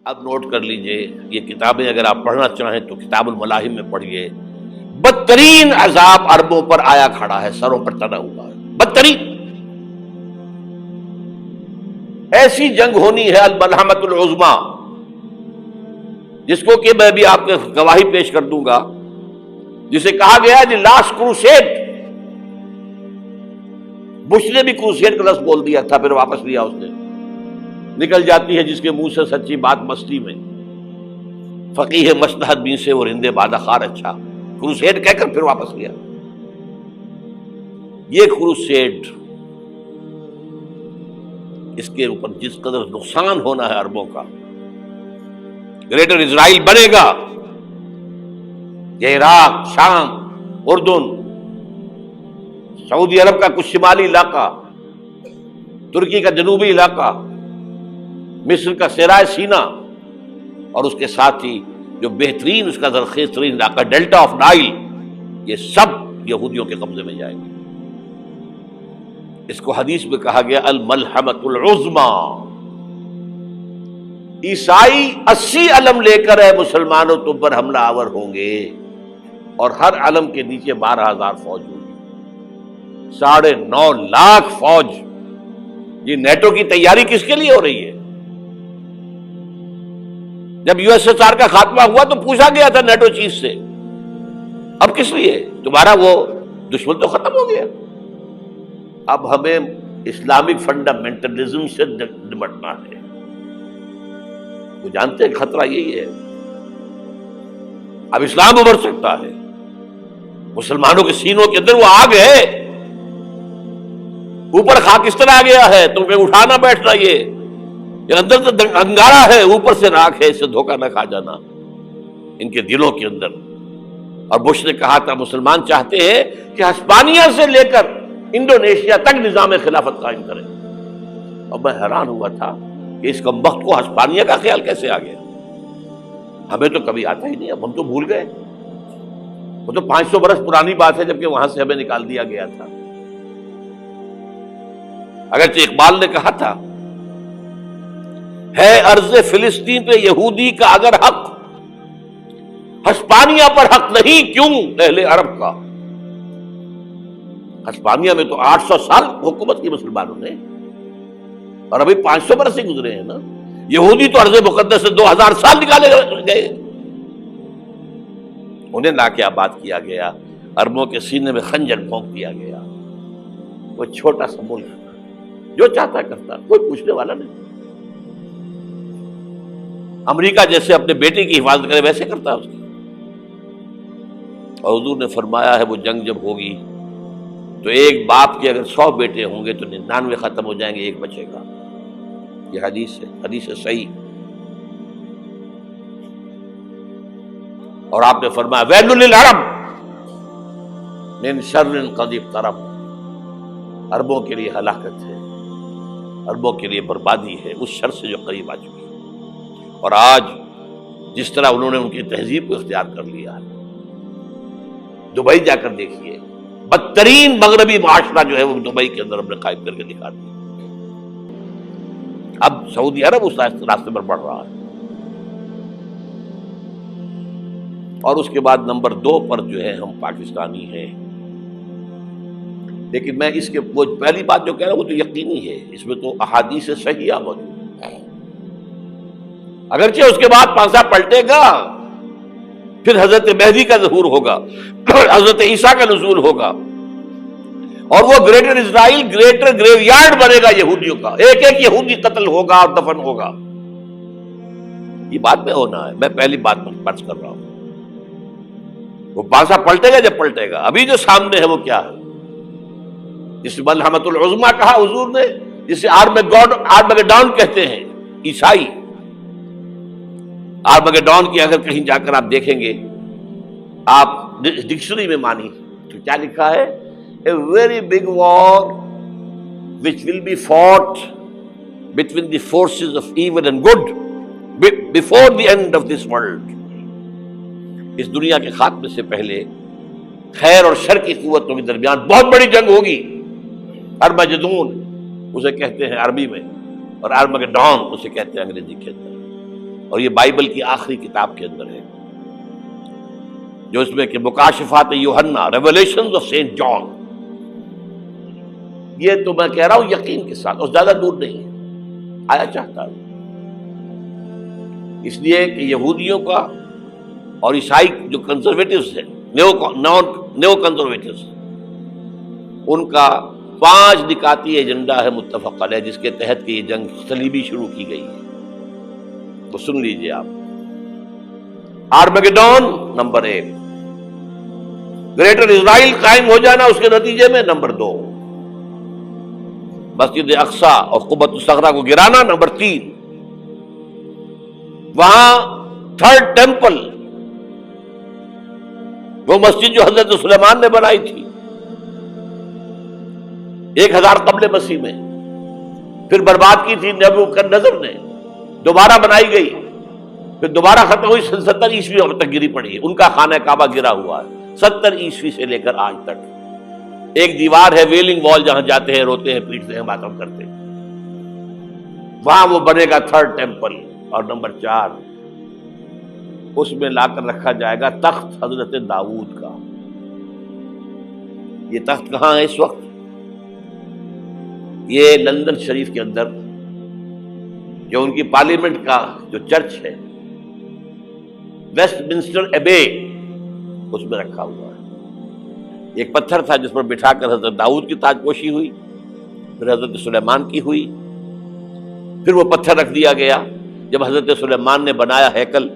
اب نوٹ کر لیجئے، یہ کتابیں اگر آپ پڑھنا چاہیں تو کتاب الملاحم میں پڑھیے. بدترین عذاب عربوں پر آیا کھڑا ہے، سروں پر تنا ہوا ہے، بدترین. ایسی جنگ ہونی ہے الملحمۃ العظمیٰ، جس کو کہ میں بھی آپ کے گواہی پیش کر دوں گا، جسے کہا گیا ہے لاسٹ کروسیڈ. بش نے بھی کروسیڈ کا لفظ بول دیا تھا، پھر واپس لیا اس نے. نکل جاتی ہے جس کے منہ سے سچی بات مستی میں. فقیہ مصلحت بین سے وہ رندے بادہ خار اچھا، کروسیڈ کہہ کر پھر واپس لیا. یہ کروسیڈ، اس کے اوپر جس قدر نقصان ہونا ہے عربوں کا. گریٹر اسرائیل بنے گا، یہ عراق، شام، اردن، سعودی عرب کا کچھ شمالی علاقہ، ترکی کا جنوبی علاقہ، مصر کا صحرائے سینا، اور اس کے ساتھ ہی جو بہترین اس کا زرخیز ترین علاقہ ڈیلٹا آف نائل، یہ سب یہودیوں کے قبضے میں جائیں گے. اس کو حدیث میں کہا گیا الملحمۃ العظمیٰ. عیسائی 80 علم لے کر اے مسلمانوں تم پر حملہ آور ہوں گے، اور ہر علم کے نیچے 12,000 فوج ہوگی، 9.5 لاکھ فوج. یہ نیٹو کی تیاری کس کے لیے ہو رہی ہے؟ جب USSR کا خاتمہ ہوا تو پوچھا گیا تھا نیٹو چیف سے، اب کس لیے؟ تمہارا وہ دشمن تو ختم ہو گیا، اب ہمیں اسلامک فنڈامنٹلزم سے نمٹنا ہے. وہ جانتے ہیں خطرہ یہی ہے. اب اسلام ابھر سکتا ہے، مسلمانوں کے سینوں کے اندر وہ آگ ہے، اوپر خاکستر آ گیا ہے، تو پھر اٹھانا بیٹھنا. یہ اندر تو انگارہ ہے، اوپر سے راکھ ہے، اس سے دھوکہ نہ کھا جانا ان کے دلوں کے اندر. اور بش نے کہا تھا مسلمان چاہتے ہیں کہ ہسپانیہ سے لے کر انڈونیشیا تک نظام خلافت قائم کریں. اور میں حیران ہوا تھا کہ اس کمبخت کو ہسپانیہ کا خیال کیسے آ گیا. ہمیں تو کبھی آتا ہی نہیں، اب ہم تو بھول گئے. وہ تو 500 برس پرانی بات ہے، جبکہ وہاں سے ہمیں نکال دیا گیا تھا. اگرچہ اقبال نے کہا تھا ہے ارض فلسطین پہ یہودی کا اگر حق، ہسپانیہ پر حق نہیں کیوں اہل عرب کا. ہسپانیہ میں تو 800 سال حکومت کی مسلمانوں نے، اور ابھی 500 برس سے گزرے ہیں نا. یہودی تو ارض مقدس سے 2000 سال نکالے گئے. انہیں لا کے آباد کیا گیا، عربوں کے سینے میں خنجر پھونک دیا گیا. وہ چھوٹا سا ملک جو چاہتا کرتا، کوئی پوچھنے والا نہیں. امریکہ جیسے اپنے بیٹے کی حفاظت کرے ویسے کرتا اس کی. اور حضور نے فرمایا ہے وہ جنگ جب ہوگی تو ایک باپ کے اگر 100 بیٹے ہوں گے تو 99 ختم ہو جائیں گے، ایک بچے گا. یہ حدیث ہے صحیح. اور آپ نے فرمایا ویل للعرب من شر قد اقترب. عربوں کے لیے ہلاکت ہے، عربوں کے لیے بربادی ہے اس شر سے جو قریب آ چکی ہے. اور آج جس طرح انہوں نے ان کی تہذیب کو اختیار کر لیا ہے، دبئی جا کر دیکھیے، بدترین مغربی معاشرہ جو ہے وہ دبئی کے اندر ہم نے قائم کر کے دکھا دیا. اب سعودی عرب اس راستے پر بڑھ رہا ہے. اور اس کے بعد نمبر 2 پر جو ہے ہم پاکستانی ہیں. لیکن میں اس کے وہ پہلی بات جو کہہ رہا ہوں وہ تو یقینی ہے، اس میں تو احادیث صحیحہ موجود ہے. اگرچہ اس کے بعد پانسا پلٹے گا، پھر حضرت مہدی کا ظہور ہوگا، حضرت عیسیٰ کا نزول ہوگا، اور وہ گریٹر اسرائیل گریٹر گریو یارڈ بنے گا یہودیوں کا. ایک ایک یہودی قتل ہوگا اور دفن ہوگا. یہ بات میں ہونا ہے، میں پہلی بات پر فرض کر رہا ہوں. وہ پانسا پلٹے گا جب پلٹے گا. ابھی جو سامنے ہے وہ کیا ہے؟ جس ملحمۃ العظمیٰ کہا حضور نے، جسے آرمگیڈون کہتے ہیں عیسائی. آرمگیڈون کی اگر کہیں جا کر آپ دیکھیں گے، آپ ڈکشنری میں مانی تو کیا لکھا ہے؟ A very big war which will be fought between the forces of evil and good before the end of this world. اس دنیا کے خاتمے سے پہلے خیر اور شر کی قوتوں کے درمیان بہت بڑی جنگ ہوگی. ارمجدون اسے کہتے ہیں عربی میں، اور آرمگیڈون اسے کہتے ہیں انگریزی کے اندر. اور یہ بائبل کی آخری کتاب کے اندر ہے، جو اس میں کہ مکاشفات یوحنا، ریولیشنز آف سینٹ جان. یہ تو میں کہہ رہا ہوں یقین کے ساتھ، اور زیادہ دور نہیں ہے، آیا چاہتا ہے. اس لیے کہ یہودیوں کا اور عیسائی جو کنزرویٹوز ہیں، نیو کنزرویٹوز، ان کا 5 نکاتی ایجنڈا ہے متفق علیہ، جس کے تحت کہ یہ جنگ صلیبی شروع کی گئی ہے. تو سن لیجئے آپ. آرمیگیڈون نمبر 1، گریٹر اسرائیل قائم ہو جانا اس کے نتیجے میں نمبر 2، مسجد اقصی اور قبۃ الصخرہ کو گرانا نمبر 3، وہاں 3rd ٹیمپل، وہ مسجد جو حضرت سلیمان نے بنائی تھی 1000 قبل مسیح میں، پھر برباد کی تھی نیبوکدنیزر نے، دوبارہ بنائی گئی، پھر دوبارہ ختم ہوئی 70 عیسوی تک گری پڑی. ان کا خانہ کعبہ گرا ہوا ہے 70 عیسوی سے لے کر آج تک. ایک دیوار ہے ویلنگ وال، جہاں جاتے ہیں، روتے ہیں، پیٹتے ہیں، ماتم کرتے ہیں، وہاں وہ بنے گا 3rd ٹیمپل. اور نمبر 4، اس میں لا کر رکھا جائے گا تخت حضرت داؤد کا. یہ تخت کہاں ہے اس وقت؟ یہ لندن شریف کے اندر، جو ان کی پارلیمنٹ کا جو چرچ ہے، ویسٹ منسٹر ایبے، اس میں رکھا ہوا ہے. ایک پتھر تھا جس پر بٹھا کر حضرت داؤد کی تاج پوشی ہوئی، پھر حضرت سلیمان کی ہوئی، پھر وہ پتھر رکھ دیا گیا جب حضرت سلیمان نے بنایا ہیکل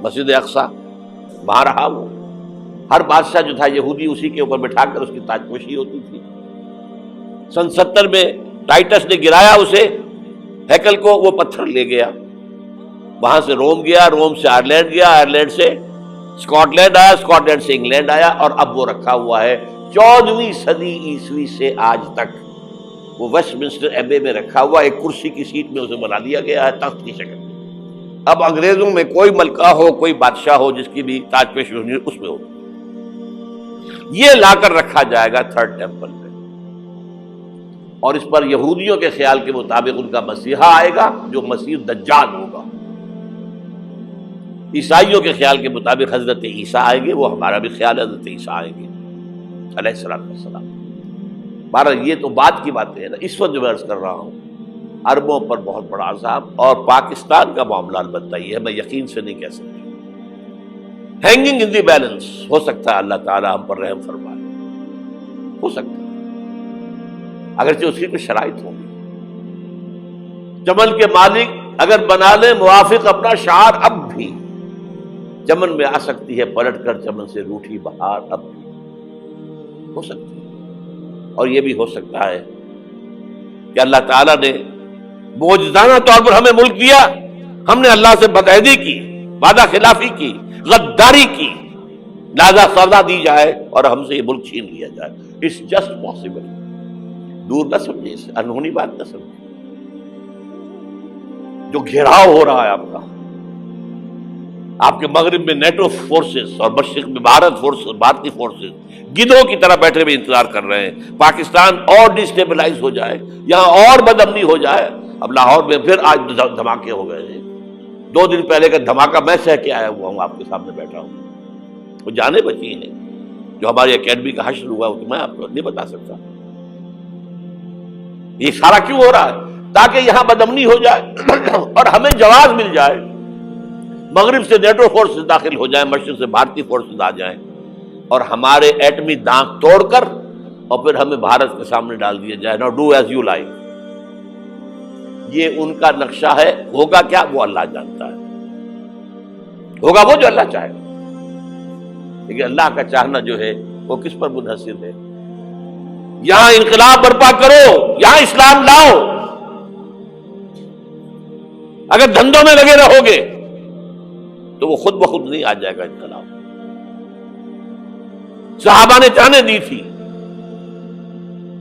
مسجد اقصی، وہاں رہا وہ. ہر بادشاہ جو تھا یہودی اسی کے اوپر بٹھا کر اس کی تاج پوشی ہوتی تھی. سن 70 میں ٹائٹس نے گرایا اسے، ہیکل کو، وہ پتھر لے گیا، وہاں سے روم گیا، روم سے آئرلینڈ گیا، آئرلینڈ سے اسکاٹ لینڈ آیا، اسکاٹ لینڈ سے انگلینڈ آیا، اور اب وہ رکھا ہوا ہے 14ویں صدی عیسوی سے آج تک. وہ ویسٹ منسٹر ایبے میں رکھا ہوا، ایک کرسی کی سیٹ میں اسے بنا دیا گیا ہے تخت کی شکل میں. اب انگریزوں میں کوئی ملکہ ہو، کوئی بادشاہ ہو جس کی بھی تاج پوشی ہونی اس میں ہو، یہ لا کر رکھا جائے گا 3rd ٹیمپل میں. اور اس پر یہودیوں کے خیال کے مطابق ان کا مسیحا آئے گا جو مسیح دجال ہوگا. عیسائیوں کے خیال کے مطابق حضرت عیسیٰ آئیں گے، وہ ہمارا بھی خیال ہے حضرت عیسیٰ آئیں گے علیہ السلام. بہرحال یہ تو بعد کی باتیں ہیں نا. اس وقت جو میں عرض کر رہا ہوں، عربوں پر بہت بڑا عذاب، اور پاکستان کا معاملہ البتہ یہ ہے، میں یقین سے نہیں کہہ سکتا. ہینگنگ ان دی بیلنس، ہو سکتا ہے اللہ تعالی ہم پر رحم فرمائے، ہو سکتا ہے، اگرچہ اس کی کچھ شرائط ہوں گی. چمن کے مالک اگر بنا لے موافق اپنا شعار، اب بھی چمن میں آ سکتی ہے پلٹ کر چمن سے روٹھی بہار، اب بھی ہو سکتی ہے. اور یہ بھی ہو سکتا ہے کہ اللہ تعالیٰ نے معجزانہ طور پر ہمیں ملک دیا، ہم نے اللہ سے بدعہدی کی، وعدہ خلافی کی، غداری کی، لہذا سزا دی جائے اور ہم سے یہ ملک چھین لیا جائے. It's just possible. دور نہ سمجھے، اسے انہونی بات نہ سمجھے. جو گھیراؤ ہو رہا ہے آپ کے مغرب میں نیٹو فورسز اور مشرق میں بھارتی فورسز گدھوں کی طرح بیٹھے ہوئے انتظار کر رہے ہیں پاکستان اور ڈسٹیبلائز ہو جائے، یہاں اور بدامنی ہو جائے. اب لاہور میں پھر آج دھماکے ہو گئے ہیں. 2 دن پہلے کا دھماکہ میں سہ کے آیا ہوا ہوں، آپ کے سامنے بیٹھا ہوں. وہ جانے بچی ہیں جو ہماری اکیڈمی کا حشر ہوا، وہ تو میں آپ کو نہیں بتا سکتا. یہ سارا کیوں ہو رہا ہے؟ تاکہ یہاں بدامنی ہو جائے اور ہمیں جواز مل جائے. مغرب سے نیٹو فورسز داخل ہو جائیں، مشرق سے بھارتی فورسز آ جائیں اور ہمارے ایٹمی دانت توڑ کر اور پھر ہمیں بھارت کے سامنے ڈال دیا جائے. نو ڈو ایز یو لائک. یہ ان کا نقشہ ہے. ہوگا کیا وہ اللہ جانتا ہے، ہوگا وہ جو اللہ چاہے. لیکن اللہ کا چاہنا جو ہے وہ کس پر منحصر ہے؟ یہاں انقلاب برپا کرو، یہاں اسلام لاؤ. اگر دھندوں میں لگے رہو گے تو وہ خود بخود نہیں آ جائے گا انقلاب. صحابہ نے جانیں دی تھی،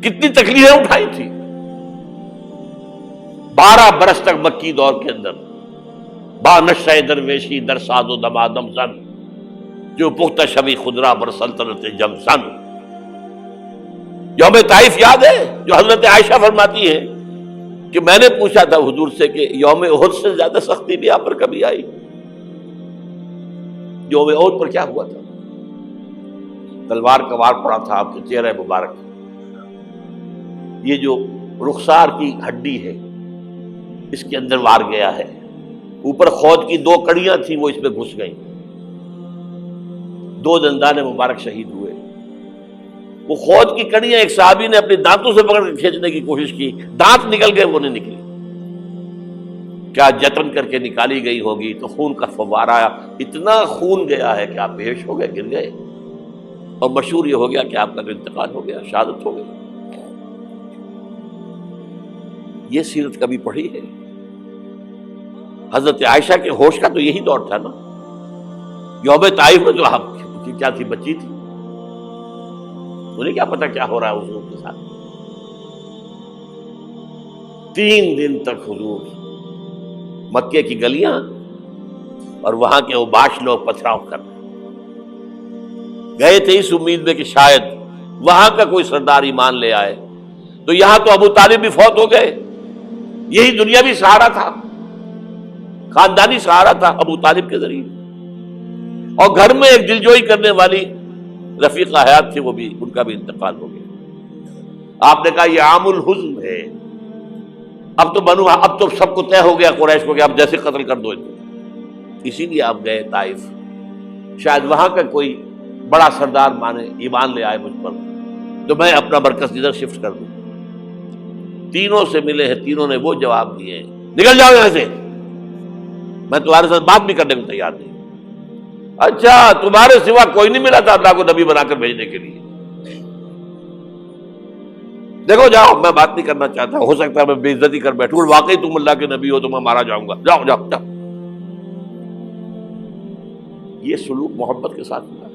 کتنی تکلیفیں اٹھائی تھی. 12 برس تک مکی دور کے اندر با نشہ درویشی در ساز و دمادم زن، جو پختہ شبی خدرا بر سلطنت جم سن. یوم طائف یاد ہے جو حضرت عائشہ فرماتی ہے کہ میں نے پوچھا تھا حضور سے کہ یوم احد سے زیادہ سختی بھی آپ پر کبھی آئی؟ یوم احد پر کیا ہوا تھا؟ تلوار کا وار پڑا تھا آپ کے چہرہ مبارک، یہ جو رخسار کی ہڈی ہے اس کے اندر وار گیا ہے، اوپر خود کی 2 کڑیاں تھیں وہ اس میں گھس گئیں، 2 دندان مبارک شہید ہوئے۔ وہ خود کی کڑیاں ایک صحابی نے اپنے دانتوں سے پکڑ کر کھینچنے کی کوشش کی، دانت نکل گئے، وہ نہیں نکلی، کیا جتن کر کے نکالی گئی ہوگی تو خون کا فوارہ، اتنا خون گیا ہے کہ آپ بے ہوش ہو گئے، گر گئے، اور مشہور یہ ہو گیا کہ آپ کا انتقال ہو گیا، شہادت ہو گئی۔ یہ سیرت کبھی پڑھی ہے؟ حضرت عائشہ کے ہوش کا تو یہی دور تھا نا، یوم طائف میں جو آپ کی کیا تھی، بچی تھی، انہیں کیا پتا کیا ہو رہا ہے حضور کے ساتھ۔ 3 دن تک حضور مکے کی گلیاں اور وہاں کے اوباش لوگ پتھراؤ کر رہے گئے تھے اس امید میں کہ شاید وہاں کا کوئی سردار ایمان لے آئے، تو یہاں تو ابو طالب بھی فوت ہو گئے، یہی دنیاوی سہارا تھا، خاندانی سہارا تھا ابو طالب کے ذریعے، اور گھر میں ایک دلجوئی کرنے والی رفیقہ حیات تھی، وہ بھی، ان کا بھی انتقال ہو گیا۔ آپ نے کہا یہ عام الحزن ہے، اب تو سب کو طے ہو گیا قریش کو کہ اب جیسے قتل کر دو انہیں، اسی لیے آپ گئے طائف، شاید وہاں کا کوئی بڑا سردار مانے، ایمان لے آئے مجھ پر، تو میں اپنا مرکز ادھر شفٹ کر دوں۔ تینوں سے ملے ہیں، تینوں نے وہ جواب دیے ہیں، نکل جاؤ یہاں سے، میں تمہارے ساتھ بات بھی کرنے کو تیار نہیں۔ اچھا، تمہارے سوا کوئی نہیں ملا تھا اللہ کو نبی بنا کر بھیجنے کے لیے؟ دیکھو جاؤ، میں بات نہیں کرنا چاہتا، ہو سکتا ہے میں بے عزتی کر بیٹھوں، واقعی تم اللہ کے نبی ہو تو میں مارا جاؤں گا، جاؤ جاؤ جاؤ۔ یہ سلوک محبت کے ساتھ ہوا ہے۔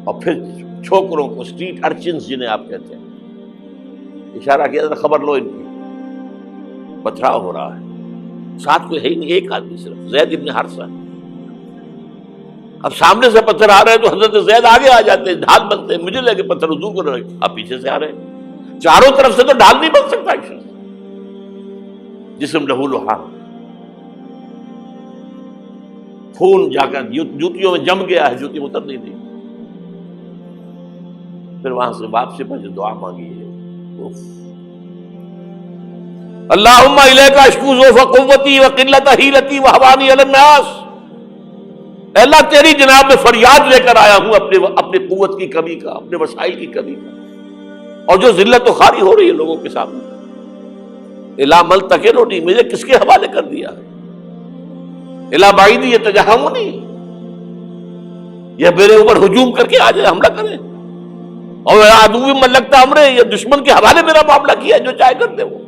اور پھر چھوکروں کو، اسٹریٹ ارچنز جنہیں آپ کہتے ہیں، اشارہ کیا تھا، خبر لو ان کی، پتھراؤ ہو رہا ہے، ساتھ کوئی ہے ہی نہیں، ایک آدمی صرف، زید ابن حارثہ۔ اب سامنے سے پتھر آ رہے ہیں تو حضرت زید آگے آ جاتے ہیں، ڈھال بنتے ہیں، مجھے لگے پتھر حضور کو رہے، اب پیچھے سے آ رہے ہیں، چاروں طرف سے تو ڈھال نہیں بن سکتا ایک شخص، جسم لہو لہا، خون جا کر جوتیوں میں جم گیا ہے، جوتی اتر نہیں دی۔ پھر وہاں سے واپسی پر جو دعا مانگی ہے، اللہم الیک اشکو ضعف قوتی وقلت حیلتی وہوانی علی الناس، اے اللہ تیری جناب میں فریاد لے کر آیا ہوں اپنی قوت کی کمی کا، اپنے وسائل کی کمی کا، اور جو ذلت و خواری ہو رہی ہے لوگوں کے سامنے، الا ملتقلنی، مجھے کس کے حوالے کر دیا ہے، الا بعیدی یتجہمنی، یہ میرے اوپر ہجوم کر کے آ جائے، حملہ کرے، اور عدو من لگتا امرے، یہ دشمن کے حوالے میرا معاملہ کیا، جو چاہے کر دے وہ۔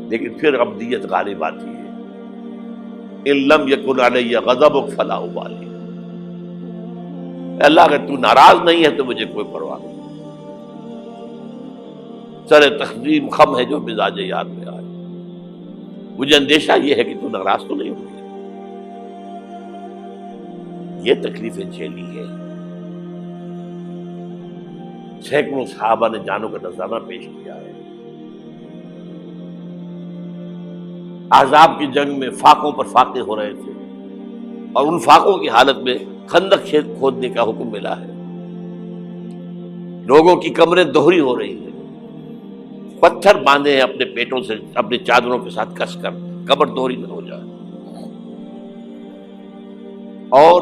لیکن پھر عبدیت غالب آتی ہے، ان لم یکن علی غضبک فلا ابالی، اللہ اگر تو ناراض نہیں ہے تو مجھے کوئی پرواہ نہیں، سر تقسیم خم ہے جو مزاج یاد میں آئے، مجھے اندیشہ یہ ہے کہ تو ناراض تو نہیں ہوگی۔ یہ تکلیفیں جھیلی ہے، سینکڑوں صحابہ نے جانوں کا نذرانہ پیش کیا ہے، احزاب کی جنگ میں فاقوں پر فاقے ہو رہے تھے، اور ان فاقوں کی حالت میں خندق کھودنے کا حکم ملا ہے، لوگوں کی کمریں دوہری ہو رہی ہیں، پتھر باندھے ہیں اپنے پیٹوں سے، اپنی چادروں کے ساتھ کس کر کمر دوہری نہ ہو جائے، اور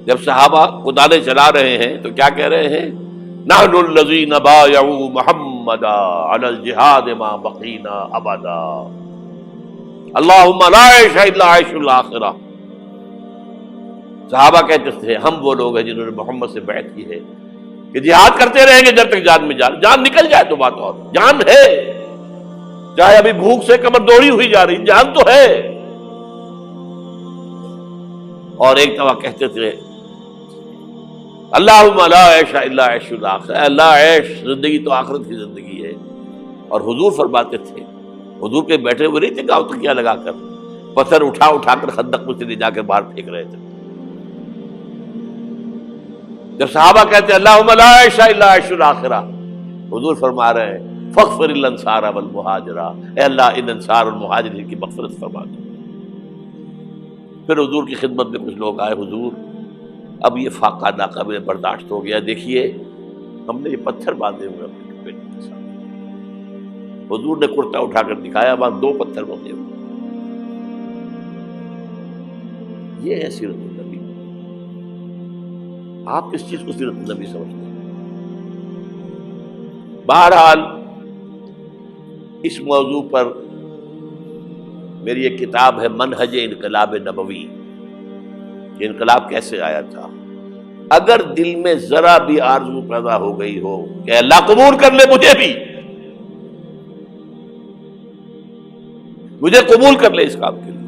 جب صحابہ کدالیں چلا رہے ہیں تو کیا کہہ رہے ہیں، نحن الذین بایعوا محمدا علی الجہاد ما بقینا ابدا، اللہم لا عیش الا عیش الاخرہ۔ صحابہ کہتے تھے ہم وہ لوگ ہیں جنہوں نے محمد سے بیعت کی ہے کہ جہاد کرتے رہیں گے جب تک جان میں جان نکل جائے تو بات اور، جان ہے، چاہے ابھی بھوک سے کمر دوڑی ہوئی جا رہی، جان تو ہے۔ اور ایک دفعہ کہتے تھے اللہم لا عیش الا عیش الاخرہ، اللہ عیش، زندگی تو آخرت کی زندگی ہے۔ اور حضور فرماتے تھے، حضور کے بیٹھے ہوئے نہیں تھے گاؤں تکیہ لگا کر، پتھر اٹھا اٹھا کر خندق میں سے لے جا کر باہر پھینک رہے تھے، جب صحابہ کہتے ہیں اللہم لا عیش الا عیش الاخرہ، حضور فرما رہے ہیں فاغفر الانصار والمہاجرہ، اے اللہ ان انصار اور مہاجرین کی مغفرت فرما دے۔ پھر حضور کی خدمت میں کچھ لوگ آئے، حضور اب یہ فاقہ ناقابل برداشت ہو گیا، دیکھیے ہم نے یہ پتھر باندھے ہوئے اپنے پیٹ کے ساتھ۔ حضور نے کرتا اٹھا کر دکھایا، وہاں 2 پتھر بندھے ہوئے۔ یہ ہے سیرت النبی۔ آپ کس چیز کو سیرت النبی سمجھتے ہیں؟ بہرحال اس موضوع پر میری ایک کتاب ہے منہج انقلاب نبوی، کہ انقلاب کیسے آیا تھا۔ اگر دل میں ذرا بھی آرزو پیدا ہو گئی ہو کہ اللہ قبول کر لے مجھے قبول کر لے اس کام کے لیے،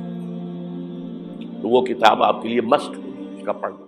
تو وہ کتاب آپ کے لیے مسٹ ہوگی، اس کا پڑھنا۔